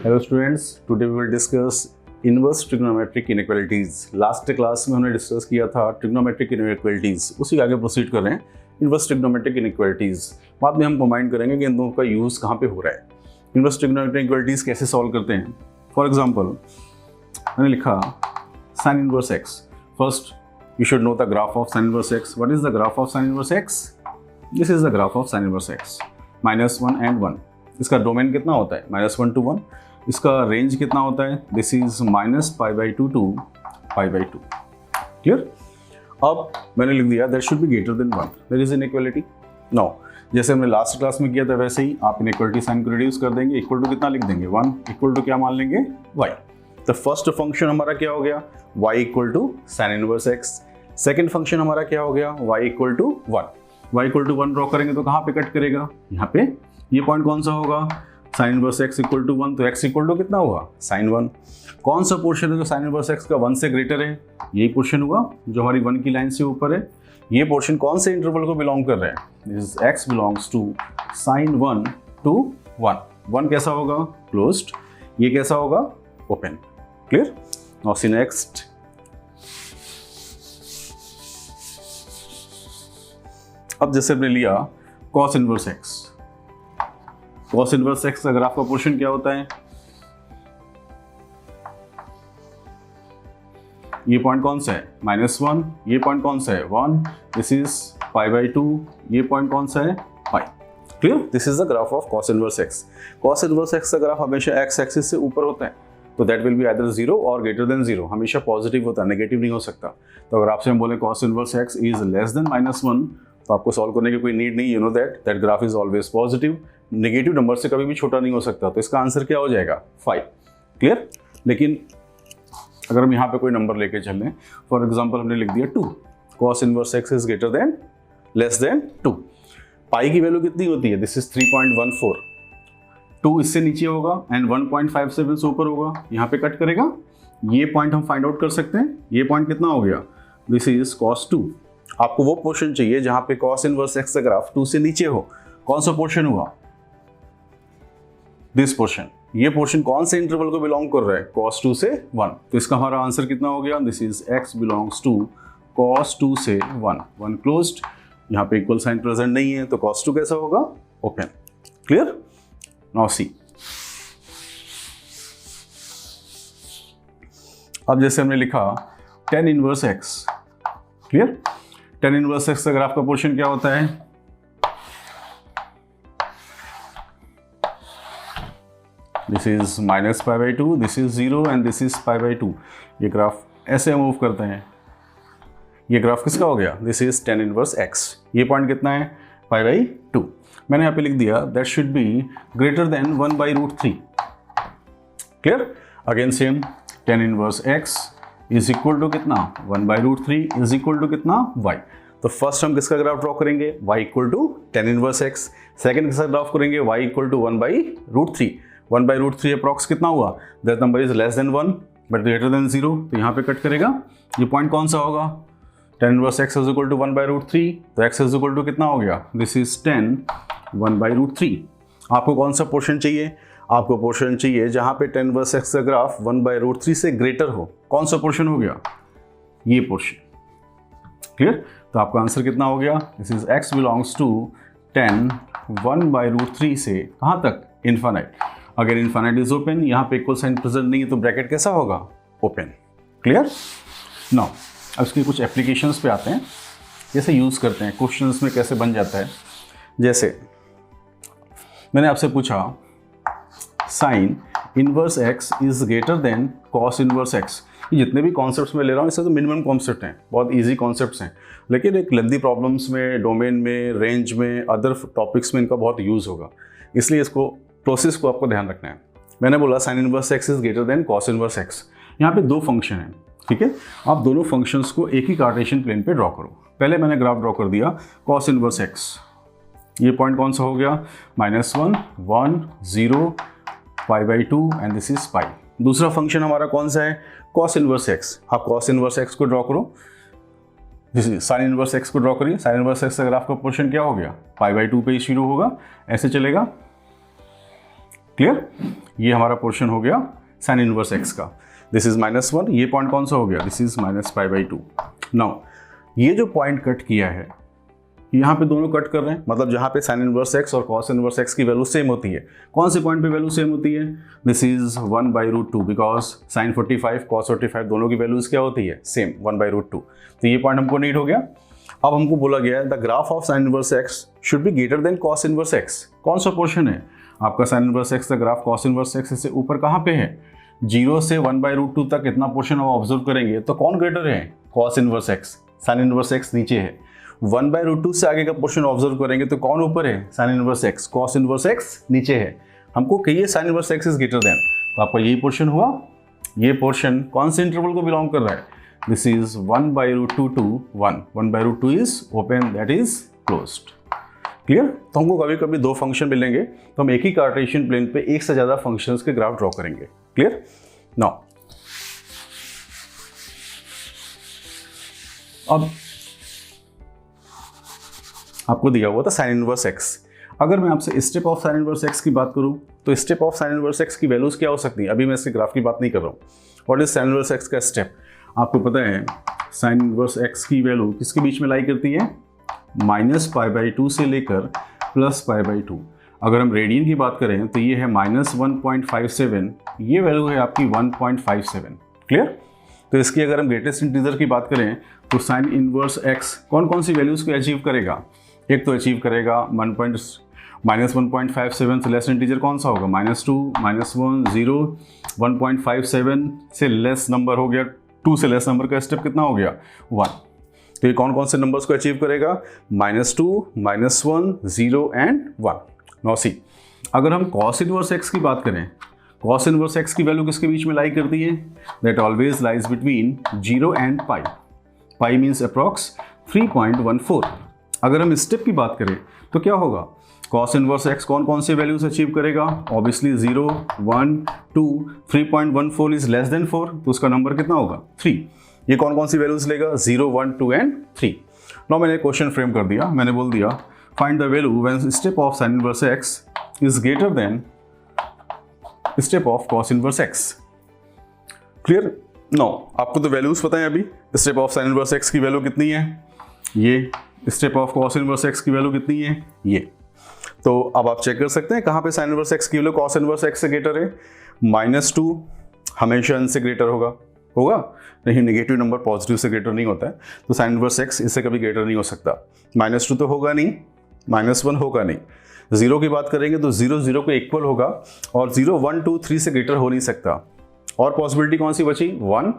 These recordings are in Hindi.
Hello students, today we will discuss inverse trigonometric inequalities. Last class में हमने डिस्कस किया था ट्रिग्नोमेट्रिक इनइक्वालिटीज, उसी के आगे प्रोसीड कर रहे हैं इनवर्स ट्रिग्नोमेट्रिक इनइक्वालिटीज। बाद में हम कंबाइन करेंगे कि इन दोनों का यूज़ कहाँ पे हो रहा है, इनवर्स ट्रिग्नोमेट्रिक इनइक्वालिटीज कैसे सॉल्व करते हैं। फॉर एग्जाम्पल मैंने लिखा sign inverse x. First you should know the graph of sine inverse x. What is the graph of sine inverse x? This is the graph of sine inverse x, -1 and 1। इसका डोमेन कितना होता है? -1 to 1। इसका रेंज कितना होता है? This is -π/2 to π/2। क्लियर? अब मैंने लिख दिया that should be greater than 1। There is inequality. Now जैसे हमने लास्ट क्लास में किया था वैसे ही आप इनइक्वालिटी साइन को रिड्यूस कर देंगे। इक्वल टू कितना लिख देंगे? 1 इक्वल टू क्या मान लेंगे? y। तो फर्स्ट फंक्शन हमारा क्या हो गया? y equal to sine inverse x। Second function हमारा क्या हो गया? y equal to 1। y equal to 1 draw करेंगे तो कहाँ पे कट करेगा? यहाँ पे। ये पॉइंट कौन सा होगा? Sine inverse x equal to 1। तो x इक्वल टू कितना हुआ? साइन 1। कौन सा पोर्शन है जो साइन इनवर्स x का 1 से ग्रेटर है? यही पोर्शन हुआ जो हमारी 1 की लाइन से ऊपर है। ये पोर्शन कौन से इंटरवल को बिलोंग कर रहा है? This x belongs to sine 1 to 1। 1 कैसा होगा? क्लोज्ड। ये कैसा होगा? ओपन। क्लियर? नाउ सी नेक्स्ट। अब जैसे हमने लिया cos inverse x। cos inverse x का ग्राफ का पोर्शन क्या होता है? ये पॉइंट कौन सा है? -1। ये पॉइंट कौन सा है? 1। This is π/2। ये पॉइंट कौन सा है? π। Clear? This is the graph of cos inverse x। cos inverse x का ग्राफ हमेशा x एक्सिस से ऊपर होता है, तो दैट विल बी आइदर 0 और ग्रेटर देन 0। हमेशा पॉजिटिव होता है, नेगेटिव नहीं हो सकता। तो अगर आपसे हम बोले cos inverse x is less than -1, तो आपको सॉल्व करने की कोई नीड नहीं। You know that graph is always positive. Negative number से कभी भी छोटा नहीं हो सकता, तो इसका आंसर क्या हो जाएगा? 5। क्लियर? लेकिन अगर हम यहाँ पे कोई नंबर लेके चल लें, फॉर एग्जाम्पल हमने लिख दिया 2। cos inverse x is greater than less than 2। पाई की वैल्यू कितनी होती है? This is 3.14। 2 इससे नीचे होगा एंड 1.57 से ऊपर होगा। यहाँ पे कट करेगा। ये पॉइंट हम फाइंड आउट कर सकते हैं। ये पॉइंट कितना हो गया? This is cos 2। आपको वो पोर्शन चाहिए जहाँ पे cos इनवर्स x का ग्राफ 2 से नीचे हो। कौन सा पोर्शन हुआ? This portion. ये पोर्शन कौन से इंटरवल को बिलोंग कर रहा है? cos 2 से 1। तो इसका हमारा आंसर कितना हो गया? This is x belongs to cos 2 से 1। 1 क्लोज्ड। यहाँ पे इक्वल साइन प्रेजेंट नहीं है, तो cos 2 कैसा होगा? ओपन। क्लियर? Now C. अब जैसे हमने लिखा tan inverse x। Clear? tan inverse x का ग्राफ का पोर्शन क्या होता है? This is -π/2, this is 0 and this is π/2। ये ग्राफ ऐसे मूव करते हैं। ये ग्राफ किसका हो गया? This is tan inverse x। ये पॉइंट कितना है? π/2। मैंने यहाँ पे लिख दिया that should be greater than 1/√3। Clear? Again same, tan inverse x is equal to कितना? 1/√3 इज इक्वल टू कितना? y। तो फर्स्ट हम किसका ग्राफ ड्रॉ करेंगे? y equal to tan inverse x। Second किसका ग्राफ करेंगे? y equal to 1/√3। 1/√3 अप्रॉक्स कितना हुआ? That number is less than 1 but greater than 0। तो यहाँ पे कट करेगा। ये पॉइंट कौन सा होगा? tan inverse x is equal to 1/√3। तो x इज इक्वल टू कितना हो गया? This is 10 1/√3। आपको कौन सा पोर्शन चाहिए? आपको पोर्शन चाहिए जहाँ पे tan इनवर्स x का ग्राफ 1/√3 से ग्रेटर हो। कौन सा पोर्शन हो गया? ये पोर्शन। क्लियर? तो आपका आंसर कितना हो गया? This is x belongs to 10 1/√3 से कहाँ तक? इन्फानाइट। अगर इन्फानाइट इज ओपन, यहाँ पे इक्वल साइन प्रेजेंट नहीं है, तो ब्रैकेट कैसा होगा? ओपन। क्लियर? नाउ अब इसके कुछ एप्लीकेशंस पे आते हैं, कैसे यूज़ करते हैं, क्वेश्चंस में कैसे बन जाता है। जैसे मैंने आपसे पूछा sign inverse x is greater then cos inverse x। ये जितने भी कॉन्सेप्ट्स मैं ले रहा हूँ इससे तो मिनिमम कॉन्सेप्ट हैं, बहुत इजी कॉन्सेप्ट्स हैं, लेकिन एक लेंथी प्रॉब्लम्स में, डोमेन में, रेंज में, अदर टॉपिक्स में इनका बहुत यूज़ होगा। इसलिए इसको प्रोसेस को आपको ध्यान रखना है। मैंने बोला sign inverse x is greater then cos inverse x। यहाँ पे दो फंक्शन हैं, ठीक है? आप दोनों फंक्शंस को एक ही कार्टेशियन प्लेन पे ड्रॉ करो। पहले मैंने ग्राफ ड्रॉ कर दिया cos इनवर्स x। ये पॉइंट कौन सा हो गया? -1 1 0 π/2 एंड दिस इज π। दूसरा फंक्शन हमारा कौन सा है? cos inverse x। आप cos इनवर्स x को ड्रॉ करो। This is sign inverse x को ड्रॉ करिए। साइन इनवर्स x का ग्राफ का पोर्शन क्या हो गया? π/2 पे ही शुरू होगा, ऐसे चलेगा। क्लियर? ये हमारा पोर्शन हो गया साइन इनवर्स एक्स का। दिस इज -1, ये पॉइंट कौन सा हो गया? This is -π/2। नाउ ये जो पॉइंट कट किया है, यहाँ पे दोनों कट कर रहे हैं, मतलब जहाँ पे साइन इनवर्स एक्स और कॉस इनवर्स एक्स की वैल्यू सेम होती है, कौन से पॉइंट पे वैल्यू सेम होती है? This is 1/√2 because sign 45 cos 45 दोनों की वैल्यूज क्या होती है? सेम 1/√2। तो ये पॉइंट हमको नीड हो गया। अब हमको बोला गया है the graph of sine inverse x should be greater then cos inverse x. कौन सा पोर्शन है आपका साइन इनवर्स एक्स का ग्राफ कॉस इनवर्स एक्स से ऊपर कहाँ पे है? 0 से 1/√2 तक इतना पोर्शन हम ऑब्जर्व करेंगे तो कौन ग्रेटर है? Cos inverse x. Sign inverse x नीचे है। 1/√2 से आगे का पोर्शन ऑब्जर्व करेंगे तो कौन ऊपर है? Sine inverse x. Cos inverse x नीचे है। हमको कहिए sign inverse x is greater then, तो आपका यही पोर्शन हुआ। ये पोर्शन कौन से इंटरवल को बिलोंग कर रहा है? This is 1/√2 to 1। 1/√2 is open, that is closed. Clear? तो हमको कभी कभी दो फंक्शन मिलेंगे तो हम एक ही कार्टेशियन प्लेन पे एक से ज़्यादा फंक्शंस के ग्राफ ड्रॉ करेंगे। क्लियर? नाउ अब आपको दिया हुआ था साइन इनवर्स एक्स। अगर मैं आपसे step of sine inverse x की बात करूं तो step of sine inverse x की वैल्यूज क्या हो सकती है? अभी मैं इसके ग्राफ की बात नहीं कर रहा हूँ। What is sine inverse x का स्टेप? आपको पता है साइन इनवर्स एक्स की वैल्यू किसके बीच में लाई करती है? -π/2 से लेकर +π/2। अगर हम रेडियन की बात करें तो ये है -1.57, ये वैल्यू है आपकी 1.57। क्लियर? तो इसकी अगर हम ग्रेटेस्ट इंटीजर की बात करें तो साइन इनवर्स एक्स कौन कौन सी वैल्यूज को अचीव करेगा? एक तो अचीव करेगा -1.57 से लेस इंटीजर कौन सा होगा? -2, -1, 0, 1.57 से लेस नंबर हो गया, 2 से लेस नंबर का स्टेप कितना हो गया? 1। तो ये कौन कौन से नंबर्स को अचीव करेगा? -2, -1, 0 एंड 1। नाउ सी, अगर हम कॉस इनवर्स एक्स की बात करें, कॉस इनवर्स एक्स की वैल्यू किसके बीच में लाई करती है? That always lies between 0 and pi. Pi means approx 3.14। अगर हम स्टेप की बात करें तो क्या होगा? कॉस इनवर्स एक्स कौन कौन से वैल्यूज अचीव करेगा? ऑब्वियसली 0, 1, 2, 3.14 इज लेस देन 4, तो उसका नंबर कितना होगा? 3। ये कौन कौन सी वैल्यूज लेगा? 0, 1, 2 एंड 3। नाउ मैंने क्वेश्चन फ्रेम कर दिया, मैंने बोल दिया find the value when step of sine inverse x is greater than step of cos inverse x. Clear? No, आपको तो वैल्यूज पता है अभी। Step of sine inverse x की वैल्यू कितनी है? ये। Step of cos inverse x की वैल्यू कितनी है? ये। तो अब आप चेक कर सकते हैं कहाँ पे साइन इनवर्स एक्स की वैल्यू कॉस इनवर्स एक्स से ग्रेटर है। -2 हमेशा n से ग्रेटर होगा नहीं, नेगेटिव नंबर पॉजिटिव से ग्रेटर नहीं होता है, तो साइन इनवर्स एक्स इससे कभी ग्रेटर नहीं हो सकता। -2 तो होगा नहीं, -1 होगा नहीं। 0 की बात करेंगे तो 0, 0 को इक्वल होगा और 0, 1, 2, 3 से ग्रेटर हो नहीं सकता। और पॉसिबिलिटी कौन सी बची? 1।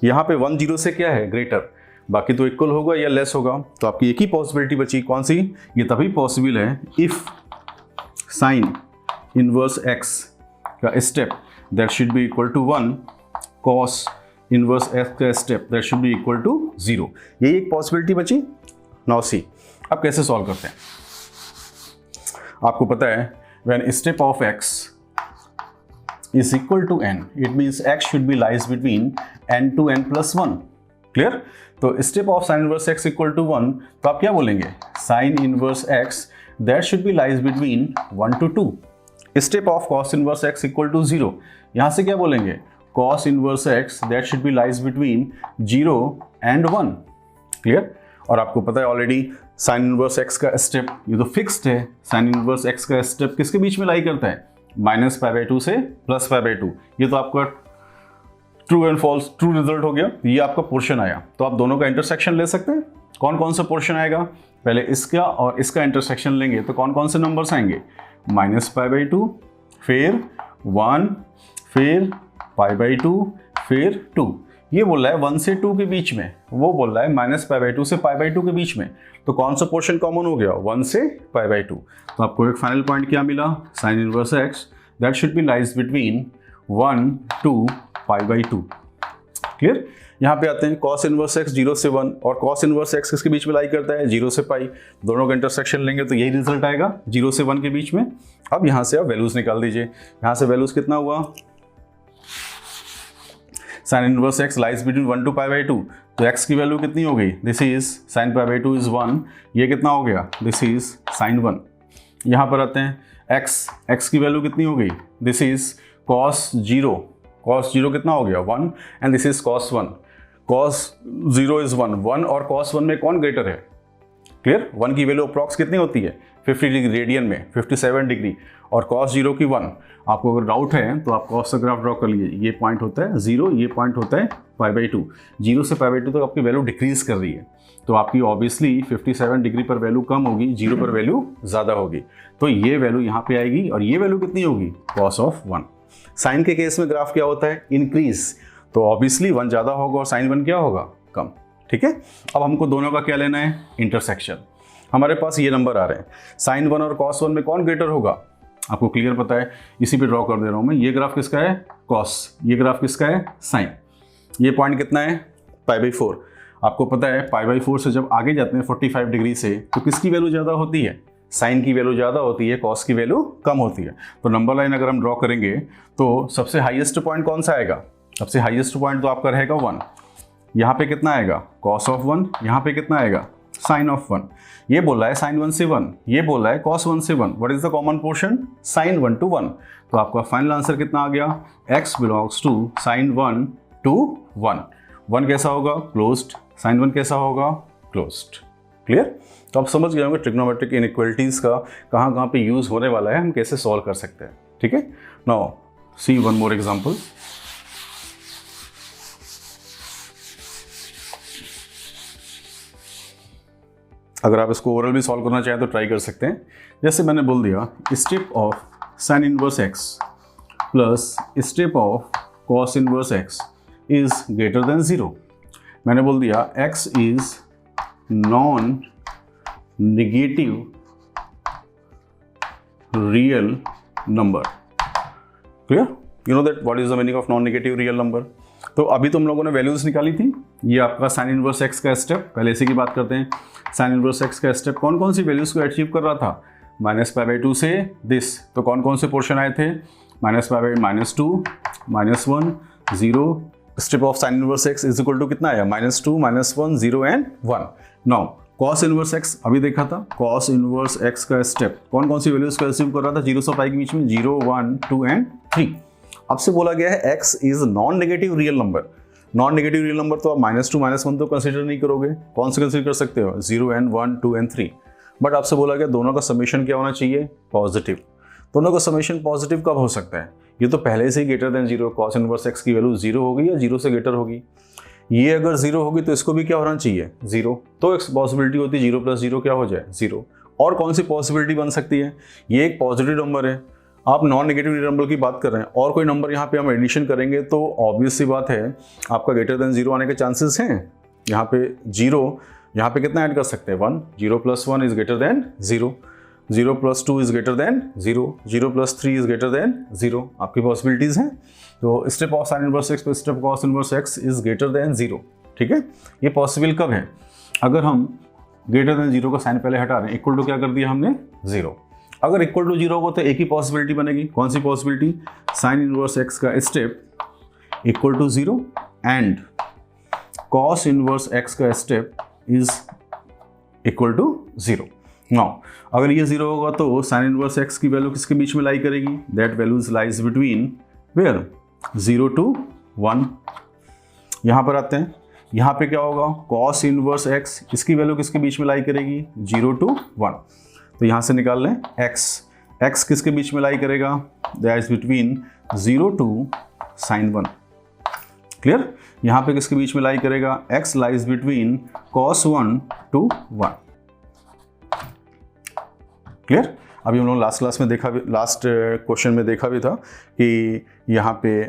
यहाँ पे 1, 0 से क्या है? ग्रेटर। बाकी तो इक्वल होगा या लेस होगा। तो आपकी एक ही पॉसिबिलिटी बची, कौन सी? ये तभी पॉसिबल है इफ साइन इनवर्स एक्स का step that should be equal to 1, cos inverse x का step that should be equal to 0। यही एक पॉसिबिलिटी बची। नाउ सी, अब कैसे सॉल्व करते हैं? आपको पता है when step of x is equal to n, it means x should be lies between n to n plus 1। Clear? तो step of sine inverse x equal to 1, तो आप क्या बोलेंगे? Sine inverse x that should be lies between 1 to 2। Step of cos inverse x equal to 0, यहाँ से क्या बोलेंगे? Cos inverse x that should be lies between 0 and 1। Clear? और आपको पता है ऑलरेडी साइन इनवर्स एक्स का स्टेप ये तो फिक्स्ड है। साइन इनवर्स एक्स का स्टेप किसके बीच में लाई करता है? -π/2 से +π/2। ये तो आपका true and false, true result हो गया। ये आपका पोर्शन आया, तो आप दोनों का इंटरसेक्शन ले सकते हैं। कौन कौन सा पोर्शन आएगा? पहले इसका और इसका इंटरसेक्शन लेंगे तो कौन कौन से नंबर्स आएंगे? -π/2, फिर 1, फिर π/2, फिर 2। ये बोल रहा है 1 से 2 के बीच में, वो बोल रहा है -π/2 से π/2 के बीच में। तो कौन सा पोर्शन कॉमन हो गया? 1 से π/2। तो आपको एक फाइनल पॉइंट क्या मिला? Sine inverse x that should be lies between 1 to π/2। Clear? यहाँ पे आते हैं कॉस इनवर्स एक्स 0 से 1 और कॉस इनवर्स एक्स किसके बीच में लाई करता है? 0 से पाई। दोनों का इंटरसेक्शन लेंगे तो यही रिजल्ट आएगा 0 से 1 के बीच में। अब यहाँ से आप वैल्यूज निकाल दीजिए। यहाँ से वैल्यूज कितना हुआ? Sign inverse x lies between 1 to π/2, तो x की वैल्यू कितनी हो गई? This is sine π/2 is 1। ये कितना हो गया? This is sine 1। यहाँ पर आते हैं x की वैल्यू कितनी हो गई, दिस इज cos 0, cos 0 कितना हो गया 1 and this is cos 1, cos 0 is 1 और cos 1 में कौन ग्रेटर है, क्लियर, 1 की वैल्यू अप्रॉक्स कितनी होती है 50 डिग्री रेडियन में 57 डिग्री और cos 0 की 1। आपको अगर डाउट है तो आप cos का ग्राफ ड्रॉ कर लीजिए, ये पॉइंट होता है 0, ये पॉइंट होता है π/2, 0 से π/2 तक आपकी वैल्यू डिक्रीज कर रही है, तो आपकी ऑब्वियसली 57 डिग्री पर वैल्यू कम होगी, 0 पर वैल्यू ज़्यादा होगी, तो ये वैल्यू यहाँ पे आएगी और ये वैल्यू कितनी होगी cos ऑफ 1। साइन के केस में ग्राफ क्या होता है, इंक्रीज, तो ऑब्वियसली 1 ज़्यादा होगा और साइन 1 क्या होगा, कम, ठीक है। अब हमको दोनों का क्या लेना है, इंटरसेक्शन। हमारे पास ये नंबर आ रहे हैं, साइन 1 और cos 1 में कौन ग्रेटर होगा, आपको क्लियर पता है, इसी पे ड्रॉ कर दे रहा हूँ मैं। ये ग्राफ किसका है cos, ये ग्राफ किसका है साइन, ये पॉइंट कितना है π/4। आपको पता है π/4 से जब आगे जाते हैं 45 डिग्री से तो किसकी वैल्यू ज़्यादा होती है, साइन की वैल्यू ज़्यादा होती है, cos की वैल्यू कम होती है। तो नंबर लाइन अगर हम ड्रॉ करेंगे तो सबसे हाईएस्ट पॉइंट कौन सा आएगा, सबसे हाईएस्ट पॉइंट तो आपका रहेगा 1, यहाँ पे कितना आएगा cos ऑफ 1, यहाँ पे कितना आएगा साइन ऑफ 1। ये बोला है साइन 1 से 1, ये बोला है cos 1 से 1, what is the common portion, sine 1 to 1। तो आपका फाइनल आंसर कितना आ गया, x belongs to sine 1 to 1। 1 कैसा होगा क्लोज्ड, साइन 1 कैसा होगा क्लोज्ड, क्लियर। तो आप समझ गए होंगे ट्रिग्नोमेट्रिक इनइक्वालिटीज का कहाँ कहाँ पे यूज होने वाला है, हम कैसे सॉल्व कर सकते हैं, ठीक है। Now see one more example. अगर आप इसको ओरल भी सॉल्व करना चाहें तो ट्राई कर सकते हैं। जैसे मैंने बोल दिया step of sine inverse x plus step of cos inverse x is greater than 0। मैंने बोल दिया x is non negative real number, clear, you know that what is the meaning of non negative real number. तो अभी तुम लोगों ने वैल्यूज निकाली थी, ये आपका साइन इनवर्स x का स्टेप, पहले इसी की बात करते हैं। साइन इनवर्स x का स्टेप कौन कौन सी वैल्यूज को अचीव कर रहा था, -π/2 से दिस, तो कौन कौन से पोर्शन आए थे, -π/2, -1, 0। Step of sine inverse x is equal to कितना आया, -2, -1, 0 and 1। Now cos inverse x अभी देखा था, cos इनवर्स x का स्टेप कौन कौन सी वैल्यूज को अचीव कर रहा था 0 से π के बीच में, 0, 1, 2 एंड 3। आपसे बोला गया है x is non negative real number. Non negative real number तो आप -2, -1 तो कंसीडर नहीं करोगे, कौन से कंसीडर कर सकते हो, 0 एंड 1, 2 एंड 3। बट आपसे बोला गया दोनों का समेशन क्या होना चाहिए, पॉजिटिव। दोनों का समेशन पॉजिटिव कब हो सकता है, ये तो पहले से ही greater than 0, cos inverse x की वैल्यू 0 होगी या 0 से ग्रेटर होगी। ये अगर 0 होगी तो इसको भी क्या होना चाहिए 0, तो एक पॉसिबिलिटी होती है 0 + 0 क्या हो जाए 0। और कौन सी पॉसिबिलिटी बन सकती है, ये एक पॉजिटिव नंबर है, आप नॉन नेगेटिव नंबर की बात कर रहे हैं और कोई नंबर यहाँ पे हम एडिशन करेंगे तो ऑब्वियस सी बात है आपका ग्रेटर देन 0 आने के चांसेस हैं। यहाँ पे 0, यहाँ पे कितना ऐड कर सकते हैं 1, 0 + 1 is greater than 0, 0 + 2 is greater than 0, 0 + 3 is greater than 0, आपकी पॉसिबिलिटीज़ हैं। तो step of sine inverse x step cos inverse x is greater than 0, ठीक है। ये पॉसिबल कब है, अगर हम ग्रेटर देन 0 का साइन पहले हटा रहे हैं, इक्वल टू क्या कर दिया हमने 0। अगर इक्वल टू 0 होगा तो एक ही पॉसिबिलिटी बनेगी, कौन सी पॉसिबिलिटी, साइन इनवर्स x का step equal to 0 and cos inverse x का step is equal to 0। Now अगर ये 0 होगा तो साइन इनवर्स x की वैल्यू किसके बीच में लाई करेगी, that values lies between where 0 to 1। यहाँ पर आते हैं, यहाँ पे क्या होगा cos इनवर्स x, इसकी वैल्यू किसके बीच में लाई करेगी 0 to 1। तो यहाँ से निकाल लें x किसके बीच में लाई करेगा, that is between 0 to sin 1, clear. यहाँ पे किसके बीच में लाई करेगा, x lies between cos 1 to 1, clear. अभी हम लोग लास्ट क्लास में देखा भी, लास्ट क्वेश्चन में देखा भी था कि यहाँ पे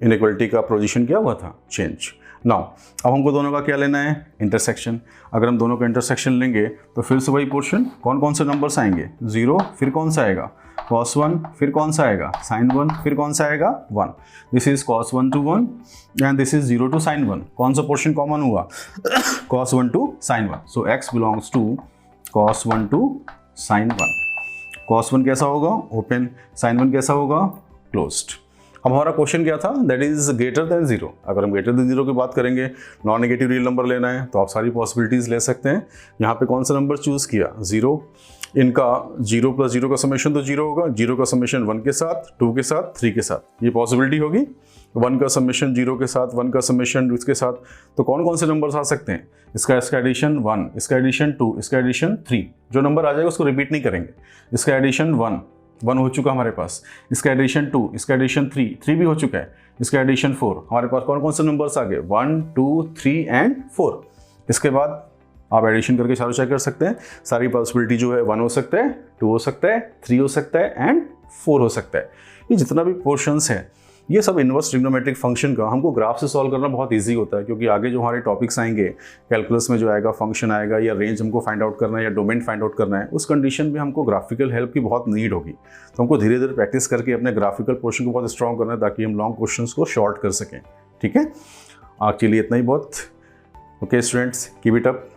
इनइक्वालिटी का पोजीशन क्या हुआ था, चेंज। नाउ अब हमको दोनों का क्या लेना है, इंटरसेक्शन। अगर हम दोनों का इंटरसेक्शन लेंगे तो फिर से वही पोर्शन, कौन कौन से नंबर्स आएंगे 0, फिर कौन सा आएगा cos 1, फिर कौन सा आएगा sin 1, फिर कौन सा आएगा 1। This is cos 1 to 1 and this is 0 to sin 1। कौन सा पोर्शन कॉमन हुआ cos 1 to sin 1। So x belongs to cos 1 to sin 1। cos 1 कैसा होगा ओपन, sin 1 कैसा होगा क्लोज्ड। अब हमारा क्वेश्चन क्या था, दैट इज ग्रेटर देन 0। अगर हम ग्रेटर देन 0 की बात करेंगे, नॉन नेगेटिव रियल नंबर लेना है तो आप सारी पॉसिबिलिटीज़ ले सकते हैं। यहाँ पे कौन सा नंबर चूज़ किया 0, इनका 0 + 0 का समेशन तो 0 होगा, 0 का समेशन 1 के साथ, 2 के साथ, 3 के साथ, ये पॉसिबिलिटी होगी। 1 का समेशन 0 के साथ, 1 का समेशन इसके साथ, तो कौन कौन से नंबर्स आ सकते हैं? इसका एडिशन 1, इसका एडिशन 2, इसका एडिशन 3, जो नंबर आ जाएगा उसको रिपीट नहीं करेंगे। इसका एडिशन 1 हो चुका हमारे पास, इसका एडिशन 2, इसका एडिशन 3 भी हो चुका है, इसका एडिशन 4, हमारे पास कौन कौन से नंबर्स आ गए? 1, 2, 3 एंड 4। इसके बाद आप एडिशन करके चालू चेक कर सकते हैं। सारी पॉसिबिलिटी जो है 1 हो सकता है, 2 हो सकता है, 3 हो सकता है एंड 4 हो सकता है। ये जितना भी पोर्शंस है ये सब इनवर्स ट्रिग्नोमेट्रिक फंक्शन का हमको ग्राफ से सॉल्व करना बहुत इजी होता है, क्योंकि आगे जो हमारे टॉपिक्स आएंगे कैलकुलस में जो आएगा, फंक्शन आएगा या रेंज हमको फाइंड आउट करना है या डोमेन फाइंड आउट करना है, उस कंडीशन में हमको ग्राफिकल हेल्प की बहुत नीड होगी। तो हमको धीरे धीरे प्रैक्टिस करके अपने ग्राफिकल पोर्शन को बहुत स्ट्रॉन्ग करना है ताकि हम लॉन्ग क्वेश्चन को शॉर्ट कर सकें। ठीक है, आज के लिए इतना ही बहुत। Okay students, keep it up.